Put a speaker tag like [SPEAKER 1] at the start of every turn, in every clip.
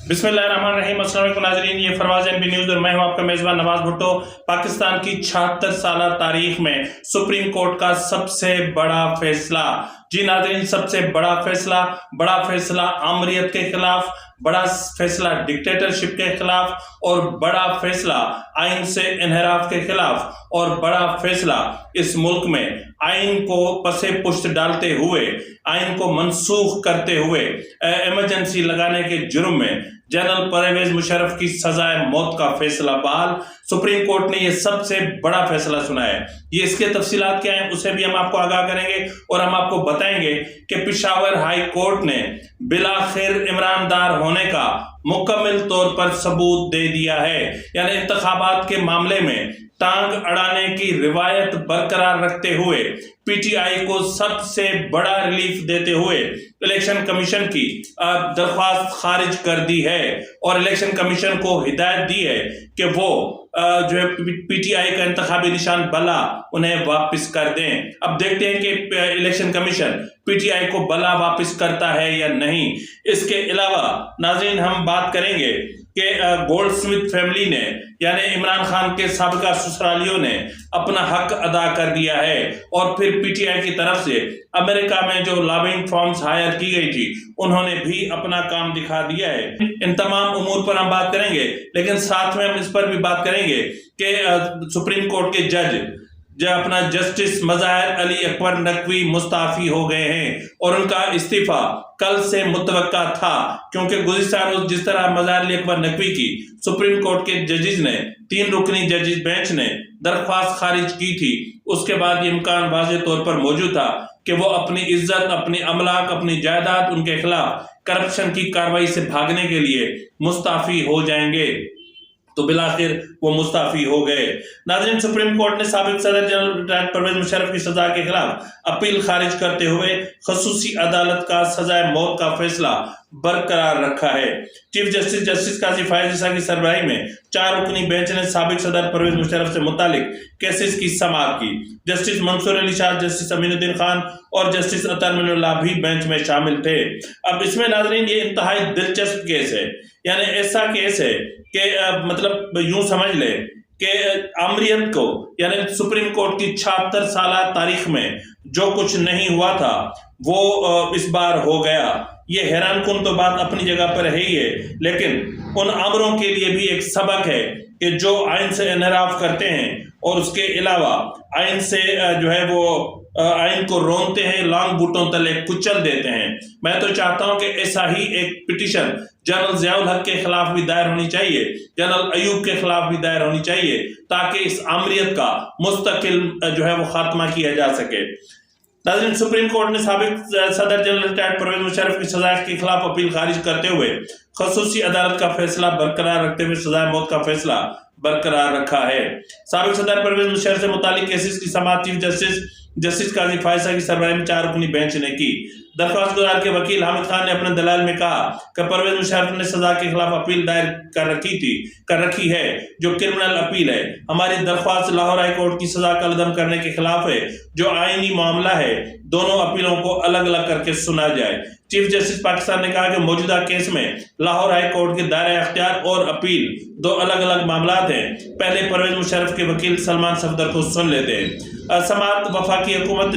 [SPEAKER 1] बिस्मिल्लाहिर्रहमानिर्रहीम। अस्सलाम वालेकुम नाज़रीन, ये फरवाज़ एनबी न्यूज़ और मैं हूं आपका मेज़बान नवाज भुट्टो। पाकिस्तान की 76 साल तारीख में सुप्रीम कोर्ट का सबसे बड़ा फैसला। जी नाज़रीन, सबसे बड़ा फैसला आमरीत के खिलाफ, बड़ा फैसला डिक्टेटरशिप के खिलाफ, और बड़ा फैसला आइन से इनहराफ के खिलाफ, और बड़ा फैसला इस मुल्क में आइन को पसे पुष्ट डालते हुए, आइन को मनसूख करते हुए इमरजेंसी लगाने के जुर्म में जनरल परवेज मुशर्रफ की सजाए मौत का फैसला बहाल। सुप्रीम कोर्ट ने यह सबसे बड़ा फैसला सुना है। ये इसके तफसीलात क्या हैं उसे भी हम आपको आगाह करेंगे और हम आपको बताएंगे कि पेशावर हाई कोर्ट ने बिलाखिर इमरान डार होने का मुकम्मल तौर पर सबूत दे दिया है। यानी इंतखाबात के मामले में टांग अड़ाने की रिवायत बरकरार रखते हुए पीटीआई को सबसे बड़ा रिलीफ देते हुए इलेक्शन कमीशन की दरख्वास्त खारिज कर दी है और इलेक्शन कमीशन को हिदायत दी है कि वो जो है पीटीआई का इंतखाबी निशान बला उन्हें वापस कर दें। अब देखते हैं कि इलेक्शन कमीशन पीटीआई को बला वापस करता है या नहीं। इसके अलावा नाज़रीन हम बात करेंगे कि गोल्डस्मिथ फैमिली ने, यानी इमरान खान के साबिका ससुरालियों ने अपना हक अदा कर दिया है और फिर पीटीआई की तरफ से अमेरिका में जो लॉबिंग फर्म्स हायर की गई थी उन्होंने भी अपना काम दिखा दिया है। इन तमाम उमूर पर हम बात करेंगे, लेकिन साथ में हम इस पर भी बात करेंगे कि सुप्रीम कोर्ट के जज जो अपना जस्टिस मज़ाहिर अली अकबर नकवी मुस्ताफी हो गए हैं और उनका इस्तीफा कल से मुतवक्का था, क्योंकि गुज़िश्ता रोज जिस तरह मज़ाहिर अली अकबर नकवी की सुप्रीम कोर्ट के जजेस ने, 3 रुकनी जजेस बेंच ने दरख्वास्त खारिज की थी, उसके बाद ये इम्कान वाज़ेह तौर पर मौजूद था कि वो अपनी इज्जत, अपनी अमलाक, अपनी जायदाद, उनके खिलाफ करप्शन की कार्रवाई से भागने के लिए मुस्ताफी हो जाएंगे। तो बिलाखिर वो मुस्ताफी हो गए। नाज़रीन, सुप्रीम कोर्ट ने साबिक सदर जनरल परवेज मुशर्रफ की सजा के खिलाफ अपील खारिज करते हुए खसूसी अदालत का सजाए मौत का फैसला बरकरार रखा है। चीफ जस्टिस काजी फायज ईसा की सरबराही में 4 रुकनी बेंच ने साबिक सदर परवेज मुशर्रफ से मुतालिक केसेस की समाअत की। जस्टिस मंसूर अली शाह, जस्टिस अमीनुद्दीन खान और जस्टिस अतर मिनुल्लाह भी बेंच में शामिल थे। अब इसमें नाज़रीन ये इंतहाई दिलचस्प केस है, यानी ऐसा केस है कि मतलब यूं समझ ले कि आमरीत को, यानी सुप्रीम कोर्ट की 76 साल तारीख में जो कुछ नहीं हुआ था वो इस बार हो गया। ये हैरान कुन तो बात अपनी जगह पर है ही है, लेकिन उन आमरों के लिए भी एक सबक है कि जो आइन से इनहराफ करते हैं और उसके अलावा आइन से जो है वो आइन को रोनते हैं, लांग बूटों तले कुचल देते हैं। मैं तो चाहता हूं कि ऐसा ही एक पिटीशन जनरल ज़ियाउल हक के खिलाफ भी दायर होनी चाहिए, जनरल अयूब के खिलाफ भी दायर होनी चाहिए, ताकि इस आमरीत का मुस्तकिल जो है वो खात्मा किया जा सके। नाज़रीन, सुप्रीम कोर्ट ने साबिक सदर जनरल रिटायर्ड परवेज मुशर्रफ की सजा के खिलाफ अपील खारिज करते हुए खसूसी अदालत का फैसला बरकरार रखते हुए सजाए मौत का फैसला बरकरार रखा है। साबिक सदर परवेज मुशर्रफ से मुतालिक केसेस की समाअत चीफ जस्टिस काजी फायसा की सरबराही में 4 रुकनी बेंच ने की। दरख्वास्त गुजार के वकील हामिद खान ने अपने दलाल में कहा कि परवेज मुशर्रफ ने सजा के खिलाफ अपील दायर कर रखी है, जो क्रिमिनल अपील है। हमारी दरख्वास्त लाहौर हाई कोर्ट की सजा का अदम करने के खिलाफ है, जो आईनी मामला है। दोनों अपीलों को अलग अलग करके सुना जाए। चीफ जस्टिस पाकिस्तान ने कहा कि मौजूदा केस में लाहौर हाई कोर्ट के दायरे अख्तियार और अपील 2 अलग अलग मामला हैं। पहले परवेज मुशर्रफ के वकील सलमान सफदर को सुन लेते हैं। समात वफाकी हुकूमत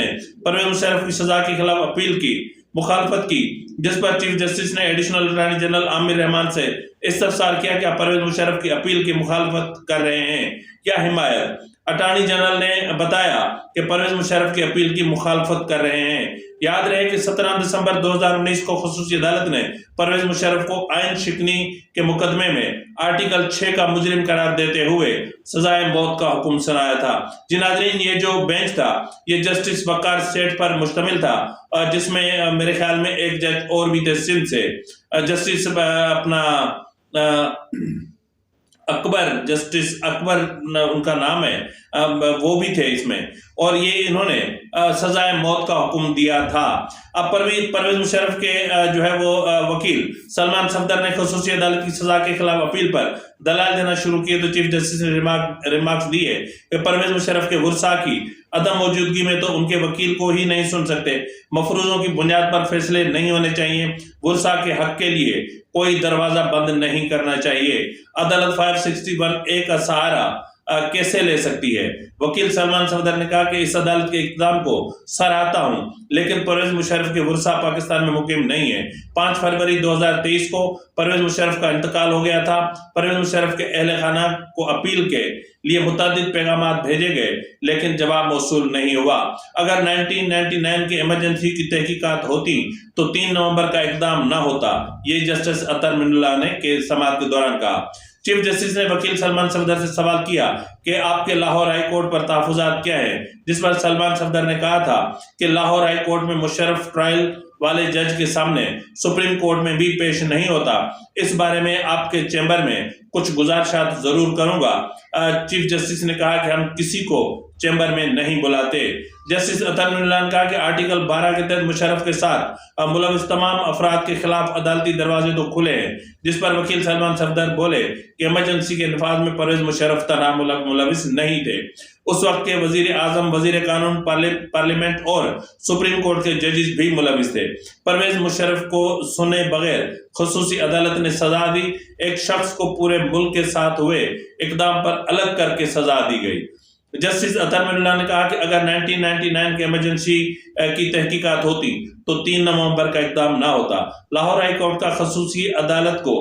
[SPEAKER 1] ने परवेज मुशर्रफ की सजा के खिलाफ अपील की मुखालफत की, जिस पर चीफ जस्टिस ने additional attorney general Aamir Rahman से इस्तफसार किया कि परवेज मुशर्रफ की अपील की मुखालफत कर रहे हैं या हिमायत। अटॉर्नी जनरल ने बताया कि परवेज मुशर्रफ की अपील की मुखालफत कर रहे हैं। याद रहे कि 17 दिसंबर 2019 को खसूसी अदालत ने परवेज मुशर्रफ को आइन शिकनी के मुकदमे में आर्टिकल 6 का मुजरिम करार देते हुए सजाए मौत का हुक्म सुनाया था। जी नाज़रीन, ये जो बेंच था ये जस्टिस वकार सेठ पर मुश्तमिल था, जिसमें मेरे ख्याल में एक जज और भी थे सिंध से, जस्टिस अपना जस्टिस अकबर उनका नाम है, वो भी थे इसमें, और ये इन्होंने सजाए मौत का हुक्म दिया था। अब परवेज मुशर्रफ के जो है वो वकील सलमान सफदर ने खसूसी अदालत की सजा के खिलाफ अपील पर दलाल देना शुरू किए तो चीफ जस्टिस ने रिमार्क्स दिए कि परवेज मुशर्रफ के वर्सा की अदम मौजूदगी में तो उनके वकील को ही नहीं सुन सकते, मफरूजों की बुनियाद पर फैसले नहीं होने चाहिए, वर्सा के हक के लिए कोई दरवाजा बंद नहीं करना चाहिए, अदालत 561A का सहारा कैसे ले सकती है। वकील सलमान सफदर ने कहा कि इस अदालत के इक़दाम को सराहता हूं, लेकिन परवेज मुशर्रफ के वर्सा पाकिस्तान में मुकीम नहीं है। 5 फरवरी 2023 को परवेज मुशर्रफ का इंतकाल हो गया था। परवेज मुशर्रफ के अहले खाना को अपील के लिए मुतअद्दिद पैगामात भेजे गए, लेकिन जवाब मौसूल नहीं हुआ। अगर 1999 की इमरजेंसी की तहकीकात होती तो 3 नवंबर का इक़दाम न होता, ये जस्टिस अतर मिनुल्लाह ने के समाअत के दौरान कहा। चीफ जस्टिस ने वकील सलमान सफदर से सवाल किया कि आपके लाहौर हाई कोर्ट पर तहफ़्फ़ुज़ात क्या है, जिस पर सलमान सफदर ने कहा था कि लाहौर हाई कोर्ट में मुशर्रफ ट्रायल वाले जज के सामने सुप्रीम कोर्ट में भी पेश नहीं होता। इस बारे में आपके चैम्बर में कुछ गुजारिशात जरूर करूंगा। चीफ जस्टिस ने कहा कि हम किसी को चैम्बर में नहीं बुलाते। जस्टिस अतर मिनुल्लाह ने कहा कि आर्टिकल 12 के तहत मुशर्रफ के साथ मुलविस तमाम अफराद के खिलाफ अदालती दरवाजे तो खुले हैं, जिस पर वकील सलमान सफदर बोले कि इमरजेंसी के नफाज में परवेज मुशर्रफ तनहा मुलविस नहीं थे। उस वक्त के वजीर आजम, वजीर कानून, पार्लियामेंट और सुप्रीम कोर्ट के जजेस भी मुलविस थे। परवेज मुशर्रफ को सुने बगैर खुसूसी अदालत ने सजा दी। एक शख्स को पूरे मुल्क के साथ हुए इकदाम पर अलग करके सजा दी गई। जस्टिस अतर मिनुल्लाह ने कहा कि अगर 1999 के इमरजेंसी की तहकीकात होती तो 3 नवंबर का इक़दाम ना होता। लाहौर हाई कोर्ट का खसूसी अदालत को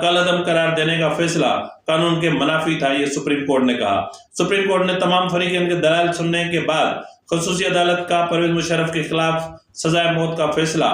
[SPEAKER 1] कलअदम करार देने का फैसला कानून के मुनाफी था, ये सुप्रीम कोर्ट ने कहा। सुप्रीम कोर्ट ने तमाम फरीक़ैन के दलाल सुनने के बाद खसूसी अदालत का परवेज मुशर्रफ के खिलाफ सजाए मौत का फैसला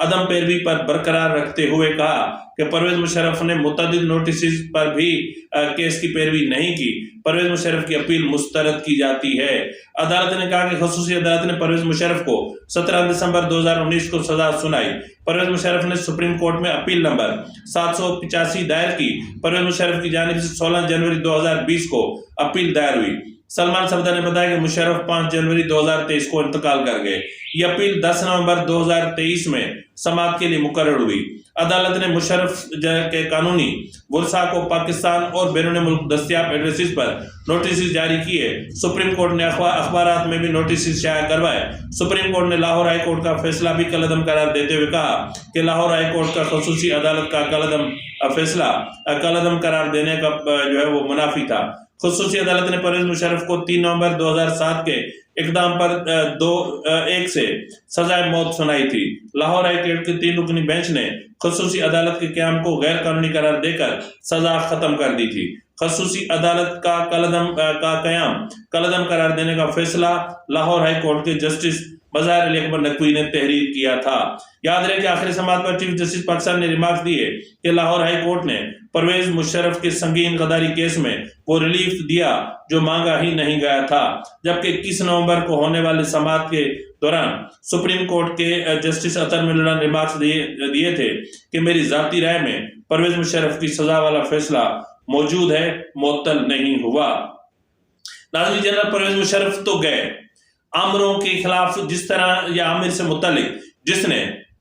[SPEAKER 1] अदम पैरवी पर बरकरार रखते हुए कहा कि परवेज मुशर्रफ ने मुतअद्दिद नोटिस पर भी केस की पैरवी नहीं की। परवेज मुशर्रफ की अपील मुस्तरद की जाती है। अदालत ने कहा कि खसूसी अदालत ने परवेज मुशर्रफ को 17 दिसंबर 2019 को सजा सुनाई। परवेज मुशर्रफ ने सुप्रीम कोर्ट में अपील नंबर 785 दायर की। परवेज मुशर्रफ की जानिब से 16 जनवरी 2020 को अपील दायर हुई। सलमान सफदर ने बताया कि मुशर्रफ 5 जनवरी 2023 को इंतकाल कर गए। ये अपील 10 नवंबर 2023 में समाअत के लिए मुकर्रर हुई। अदालत ने मुशर्रफ के कानूनी वर्सा को पाकिस्तान और बैरून मुल्क दस्तयाब एड्रेसेस पर नोटिस जारी किए। सुप्रीम कोर्ट ने अखबारात में भी नोटिस शाया करवाए। सुप्रीम कोर्ट ने लाहौर हाई कोर्ट का फैसला भी कलअदम करार देते हुए कहा कि लाहौर हाई कोर्ट का खसूसी अदालत का फैसला कलअदम करार देने का जो है वो मुनाफी था। खसूसी अदालत ने परवेज मुशर्रफ को 3 नवंबर 2007 के इक़दाम पर 2-1 से सजाए मौत सुनाई थी। लाहौर हाई कोर्ट की 3 रुकनी बेंच ने खसूसी अदालत के क़याम को गैर कानूनी करार देकर सजा खत्म कर दी थी। खसूसी अदालत का क़याम कलअदम करार देने का फैसला लाहौर हाई कोर्ट के जस्टिस मज़ाहिर अली अकबर नकवी ने तहरीर किया था। याद रहे कि आखिरी समाअत पर चीफ जस्टिस पाकिस्तान ने रिमार्क्स दिए कि लाहौर हाई कोर्ट ने परवेज मुशर्रफ के संगीन गद्दारी केस में वो रिलीफ दिया जो मांगा ही नहीं गया था। जबकि 21 नवंबर को होने वाले समाअत के दौरान सुप्रीम कोर्ट के जस्टिस अतर मिनुल्लाह ने रिमार्क्स दिए थे कि मेरी जाती राय में परवेज मुशर्रफ की सजा वाला फैसला मौजूद है, मुअत्तल नहीं हुआ। नाज़रीन, जनरल परवेज मुशर्रफ तो गए, आमिरों के खिलाफ जिस तरह या आमिर से मुतल्लिक जिसने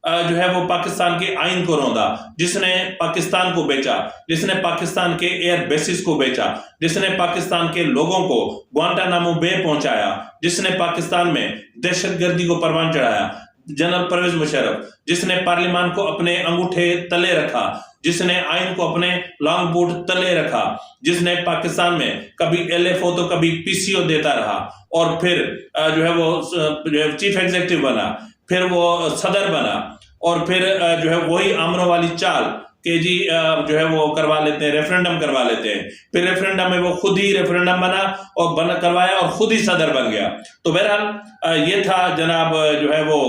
[SPEAKER 1] जो है वो पाकिस्तान के आइन को रौंदा, जिसने पाकिस्तान को बेचा, जिसने पाकिस्तान के एयर बेसिस को बेचा, जिसने पाकिस्तान के लोगों को ग्वांटानामो बे पहुंचाया, जिसने पाकिस्तान में दहशतगर्दी को परवान चढ़ाया, जनरल परवेज मुशर्रफ, जिसने पार्लियामान को अपने अंगूठे तले रखा, जिसने आइन को अपने लॉन्ग बूट तले रखा, जिसने पाकिस्तान में कभी LFO तो कभी PCO देता रहा और फिर जो है वो चीफ एग्जीक्यूटिव बना, फिर वो सदर बना और फिर जो है वही आमरों वाली चाल कि जी जो है वो करवा लेते हैं, रेफरेंडम करवा लेते हैं। फिर रेफरेंडम में वो खुद ही रेफरेंडम बना और करवाया और खुद ही सदर बन गया। तो बहरहाल ये था जनाब जो है वो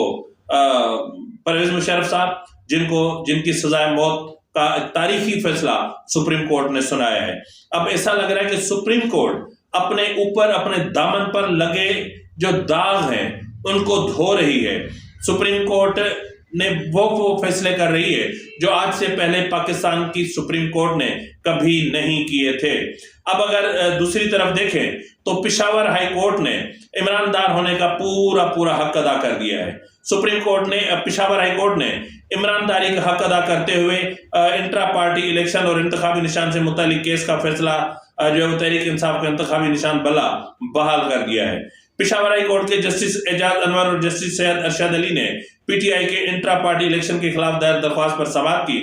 [SPEAKER 1] परवेज मुशर्रफ साहब जिनकी सजाए मौत का तारीखी फैसला सुप्रीम कोर्ट ने सुनाया है। अब ऐसा लग रहा है कि सुप्रीम कोर्ट अपने ऊपर, अपने दामन पर लगे जो दाग हैं उनको धो रही है। सुप्रीम कोर्ट ने वो फैसले कर रही है जो आज से पहले पाकिस्तान की सुप्रीम कोर्ट ने कभी नहीं किए थे। अब अगर दूसरी तरफ देखें तो पेशावर हाई कोर्ट ने इमरान दार होने का पूरा हक अदा कर दिया है। सुप्रीम कोर्ट ने, पेशावर हाई कोर्ट ने عمران داری کا حق ادا کرتے ہوئے انٹرا پارٹی الیکشن اور انتخابی نشان سے متعلق کیس کا فیصلہ جو ہے وہ تحریک انصاف کا انتخابی نشان بلا بحال کر دیا ہے۔ پشاور ہائی کورٹ کے جسٹس اعجاز انور اور جسٹس سید ارشد علی نے پی ٹی آئی کے انٹرا پارٹی الیکشن کے خلاف دائر درخواست پر سماعت کی۔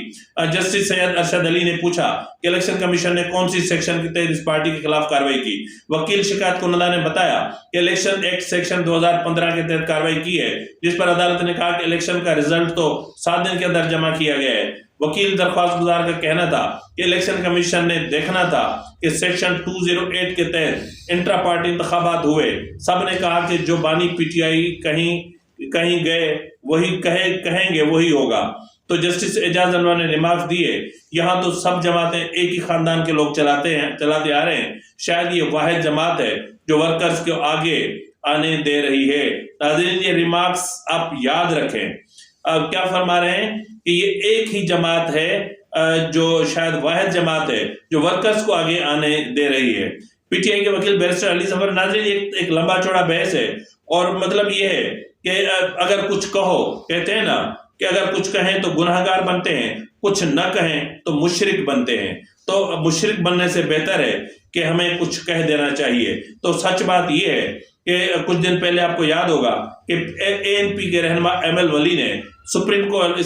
[SPEAKER 1] جسٹس سید ارشد علی نے پوچھا کہ الیکشن کمیشن نے کون سی سیکشن کے تحت اس پارٹی کے خلاف کارروائی کی۔ وکیل شکایت کنندہ نے بتایا کہ الیکشن ایکٹ سیکشن 2015 کے تحت کارروائی کی ہے، جس پر عدالت نے کہا کہ الیکشن کا رزلٹ تو 7 دن کے اندر جمع کیا گیا ہے۔ وکیل درخواست گزار کا کہنا تھا کہ الیکشن کمیشن نے دیکھنا تھا کہ سیکشن 208 کے تحت انٹرا پارٹی انتخابات ہوئے۔ سب نے کہا کہ جو بانی پی ٹی آئی کہیں گئے وہی کہیں گے وہی ہوگا۔ تو جسٹس اعجاز انور نے ریمارکس دیے، یہاں تو سب جماعتیں ایک ہی خاندان کے لوگ چلاتے آ رہے ہیں، شاید یہ واحد جماعت ہے جو ورکرز کو آگے آنے دے رہی ہے۔ ناظرین یہ ریمارکس آپ یاد رکھیں۔ کیا فرما رہے ہیں کہ یہ ایک ہی جماعت ہے جو شاید واحد جماعت ہے جو ورکرز کو آگے آنے دے رہی ہے۔ پی ٹی آئی کے وکیل بیرسٹر علی ظفر، ناظرین ایک لمبا چوڑا بحث ہے، اور مطلب یہ ہے کہ اگر کچھ کہو، کہتے ہیں نا کہ اگر کچھ کہیں تو گناہگار بنتے ہیں، کچھ نہ کہیں تو مشرک بنتے ہیں، تو مشرک بننے سے بہتر ہے کہ ہمیں کچھ کہہ دینا چاہیے۔ تو سچ بات یہ ہے کہ کچھ دن پہلے آپ کو یاد ہوگا کہ اے این پی کے رہنما ایم ایل ولی نے supreme court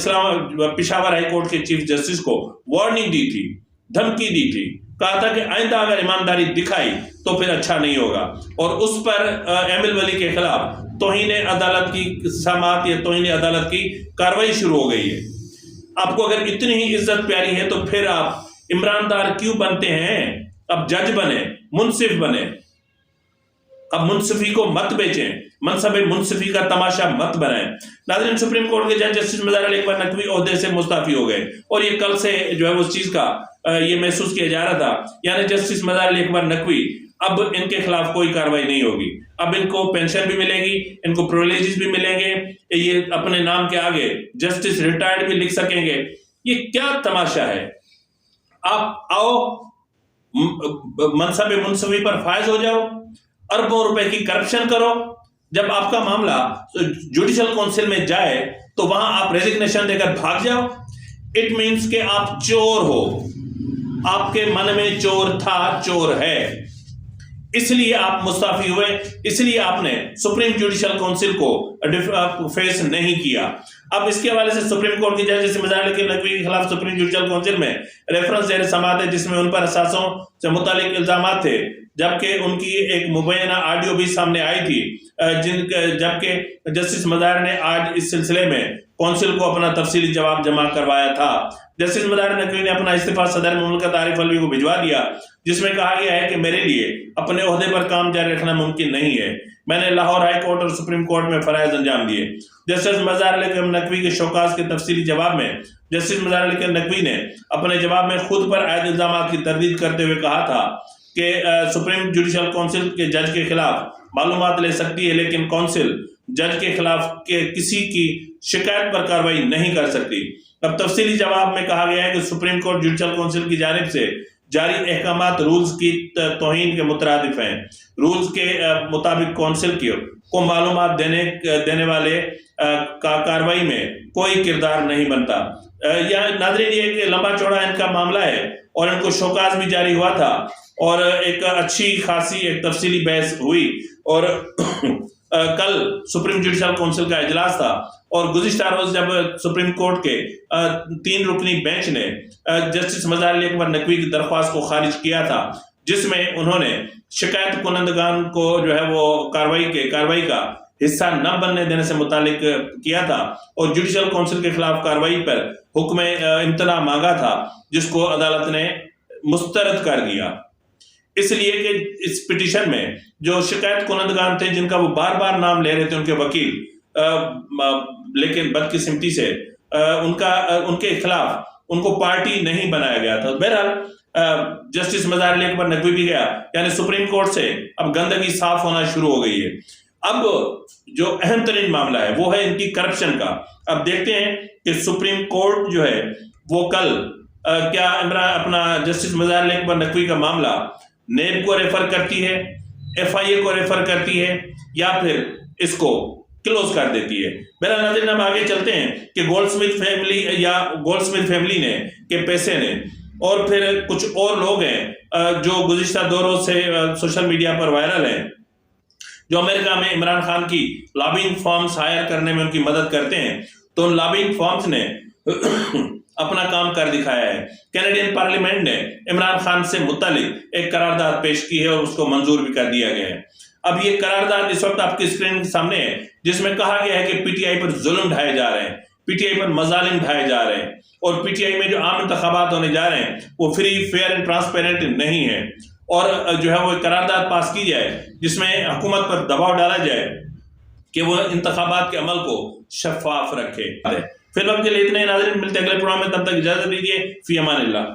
[SPEAKER 1] Peshawar high court کے چیف جسٹس کو وارننگ دی تھی، دھمکی دی تھی، کہا تھا کہ آئندہ اگر ایمانداری دکھائی تو پھر اچھا نہیں ہوگا، اور اس پر ایم ایل ولی کے خلاف توہین عدالت کی سماعت یا توہین عدالت کی کارروائی شروع ہو گئی ہے۔ آپ کو اگر اتنی ہی عزت پیاری ہے تو پھر آپ عمران دار کیوں بنتے ہیں؟ اب جج بنے، منصف بنے، اب منصفی کو مت بیچیں، منصب منصفی کا تماشا مت بنائیں۔ ناظرین سپریم کورٹ کے جج جسٹس مظاہر علی اکبر نقوی عہدے سے مستعفی ہو گئے، اور یہ کل سے جو ہے اس چیز کا یہ محسوس کیا جا رہا تھا، یعنی جسٹس مظاہر علی اکبر نقوی اب ان کے خلاف کوئی کارروائی نہیں ہوگی، اب ان کو پینشن بھی ملے گی، ان کو پرولیجز بھی ملیں گے، یہ اپنے نام کے آگے جسٹس ریٹائرڈ بھی لکھ سکیں گے۔ یہ کیا تماشا ہے؟ آپ آؤ منصب منصفی پر فائز ہو جاؤ، اربوں روپے کی کرپشن کرو، جب آپ کا معاملہ جوڈیشل کونسل میں جائے تو وہاں آپ ریزگنیشن دے کر بھاگ جاؤ۔ اٹ مینس کہ آپ چور ہو، آپ کے من میں چور تھا، چور ہے، اس لیے آپ مستعفی ہوئے، اس لیے آپ نے سپریم جوڈیشل کونسل کو فیس نہیں کیا۔ اب اس کے حوالے سے سپریم کورٹ کی جج جسٹس مظاہر علی نقوی کے خلاف سپریم جوڈیشل کونسل میں ریفرنس زیر سماعت ہے، جس میں ان پر اثاثوں سے متعلق الزامات تھے، جبکہ ان کی ایک مبینہ آڈیو بھی سامنے آئی تھی، جبکہ جسٹس مظاہر نے آج اس سلسلے میں کونسل کو اپنا تفصیلی جواب جمع کروایا تھا۔ جسٹس مظاہر نقوی نے اپنا استعفیٰ صدر مملکت عارف علوی کو بھجوا دیا، جس میں کہا گیا ہے کہ میرے لیے اپنے عہدے پر کام جاری رکھنا ممکن نہیں ہے، میں نے لاہور ہائی کورٹ اور سپریم کورٹ میں فرائض انجام دیے۔ جسٹس مظاہر علی نقوی کے شوکاز کے تفصیلی جواب میں جسٹس مظاہر علی نقوی نے اپنے جواب میں خود پر عائد الزامات کی تردید کرتے ہوئے کہا تھا کہ سپریم جوڈیشل کونسل کے جج کے خلاف معلومات لے سکتی ہے، لیکن کونسل جج کے خلاف کسی کی شکایت پر کارروائی نہیں کر سکتی۔ اب تفصیلی جواب میں کہا گیا ہے کہ سپریم کورٹ جوڈیشل کونسل کی جانب سے جاری احکامات رولز کی توہین کے مترادف ہیں۔ رولز کے مطابق کونسل کو معلومات دینے والے کا کارروائی میں کوئی کردار نہیں بنتا۔ ناظرین یہ ایک لمبا چوڑا ان کا معاملہ ہے، اور ان کو شوکاز بھی جاری ہوا تھا، اور ایک اچھی خاصی ایک تفصیلی بحث ہوئی، اور کل سپریم جوڈیشل کونسل کا اجلاس تھا، اور گزشتہ روز جب سپریم کورٹ کے 3 رکنی بینچ نے جسٹس مظاہر علی اکبر نقوی کی درخواست کو خارج کیا تھا، جس میں انہوں نے شکایت کنندگان کو جو ہے وہ کارروائی کا حصہ نہ بننے دینے سے متعلق کیا تھا، اور جوڈیشل کونسل کے خلاف کارروائی پر حکم امتناع مانگا تھا، جس کو عدالت نے مسترد کر دیا۔ اس لیے کہ اس پٹیشن میں جو شکایت کنندگان تھے، جن کا وہ بار بار نام لے رہے تھے ان کے وکیل، لیکن بدقسمتی سے ان کے خلاف ان کو پارٹی نہیں بنایا گیا تھا۔ بہرحال جسٹس مظاہر علی اکبر نقوی بھی گیا، یعنی سپریم کورٹ سے اب گندگی صاف ہونا شروع ہو گئی ہے۔ اب جو اہم ترین معاملہ ہے وہ ہے ان کی کرپشن کا۔ اب دیکھتے ہیں کہ سپریم کورٹ جو ہے وہ کل کیا اپنا جسٹس مظاہر علی اکبر نقوی کا معاملہ نیب کو ریفر کرتی ہے، ایف آئی اے کو ریفر کرتی ہے، یا پھر اس کو کلوز کر دیتی ہے۔ بہرحال ناظرین اب آگے چلتے ہیں کہ گولڈ سمتھ فیملی نے کے پیسے نے اور پھر کچھ اور لوگ ہیں جو گزشتہ دوروں سے سوشل میڈیا پر وائرل ہیں، جو امریکہ میں عمران خان کی لابنگ فارمز ہائر کرنے میں ان کی مدد کرتے ہیں، تو ان لابنگ فارمز نے اپنا کام کر دکھایا ہے۔ کینیڈین پارلیمنٹ نے عمران خان سے متعلق ایک قرارداد پیش کی ہے اور اس کو منظور بھی کر دیا گیا ہے۔ اب یہ قرارداد اس وقت آپ کی اسکرین کے سامنے ہے، جس میں کہا گیا ہے کہ پی ٹی آئی پر ظلم ڈھائے جا رہے ہیں، پی ٹی آئی پر مظالم ڈھائے جا رہے ہیں، اور پی ٹی آئی میں جو عام انتخابات ہونے جا رہے ہیں وہ فری، فیئر اینڈ ٹرانسپیرنٹ نہیں ہے، اور جو ہے وہ قرارداد پاس کی جائے جس میں حکومت پر دباؤ ڈالا جائے کہ وہ انتخابات کے عمل کو شفاف رکھے۔ فی الوقت کے لیے اتنے ہی ناظرین، ملتے ہیں اگلے پروگرام میں، تب تک اجازت دیجیے، فی امان اللہ۔